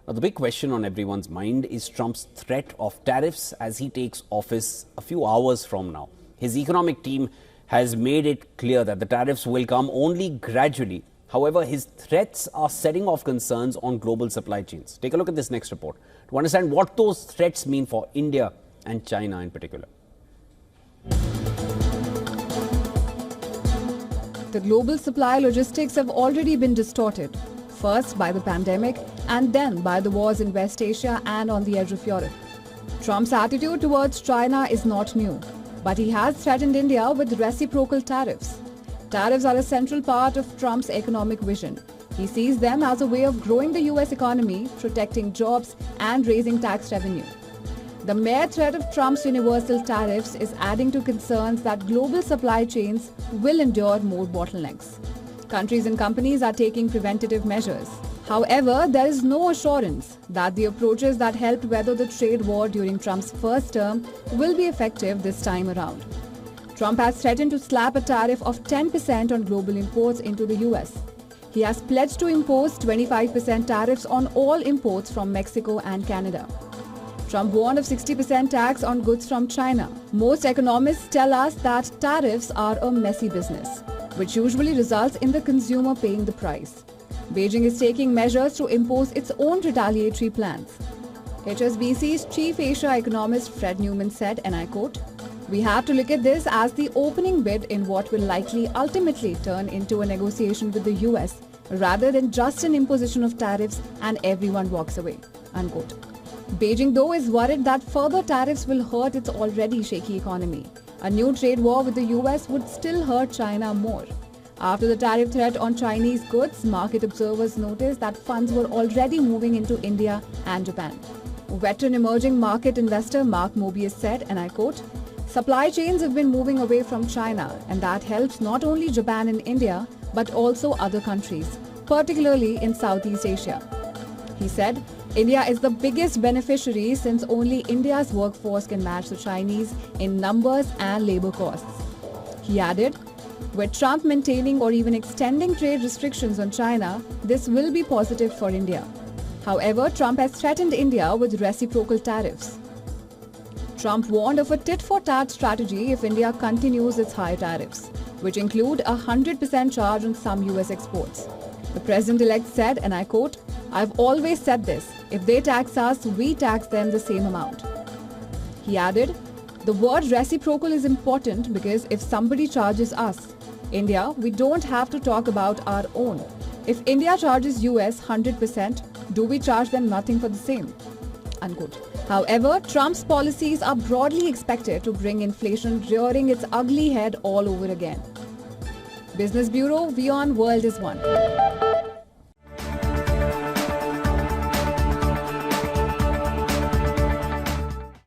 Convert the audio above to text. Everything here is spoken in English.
Now, the big question on everyone's mind is Trump's threat of tariffs as he takes office a few hours from now. His economic team has made it clear that the tariffs will come only gradually. However, his threats are setting off concerns on global supply chains. Take a look at this next report to understand what those threats mean for India and China in particular. The global supply logistics have already been distorted, first by the pandemic and then by the wars in West Asia and on the edge of Europe. Trump's attitude towards China is not new, but he has threatened India with reciprocal tariffs. Tariffs are a central part of Trump's economic vision. He sees them as a way of growing the US economy, protecting jobs and raising tax revenue. The mere threat of Trump's universal tariffs is adding to concerns that global supply chains will endure more bottlenecks. Countries and companies are taking preventative measures. However, there is no assurance that the approaches that helped weather the trade war during Trump's first term will be effective this time around. Trump has threatened to slap a tariff of 10% on global imports into the US. He has pledged to impose 25% tariffs on all imports from Mexico and Canada. Trump warned of 60% tax on goods from China. Most economists tell us that tariffs are a messy business, which usually results in the consumer paying the price. Beijing is taking measures to impose its own retaliatory plans. HSBC's chief Asia economist Fred Newman said, and I quote, "We have to look at this as the opening bid in what will likely ultimately turn into a negotiation with the US rather than just an imposition of tariffs and everyone walks away." Unquote. Beijing, though, is worried that further tariffs will hurt its already shaky economy. A new trade war with the US would still hurt China more. After the tariff threat on Chinese goods, market observers noticed that funds were already moving into India and Japan. Veteran emerging market investor Mark Mobius said, and I quote, "Supply chains have been moving away from China, and that helps not only Japan and India, but also other countries, particularly in Southeast Asia." He said, "India is the biggest beneficiary since only India's workforce can match the Chinese in numbers and labor costs." He added, "With Trump maintaining or even extending trade restrictions on China, this will be positive for India." However, Trump has threatened India with reciprocal tariffs. Trump warned of a tit-for-tat strategy if India continues its high tariffs, which include a 100% charge on some US exports. The president-elect said, and I quote, "I've always said this, if they tax us, we tax them the same amount." He added, "The word reciprocal is important because if somebody charges us, India, we don't have to talk about our own. If India charges US 100%, do we charge them nothing for the same?" Unquote. However, Trump's policies are broadly expected to bring inflation rearing its ugly head all over again. Business Bureau, WION World is One.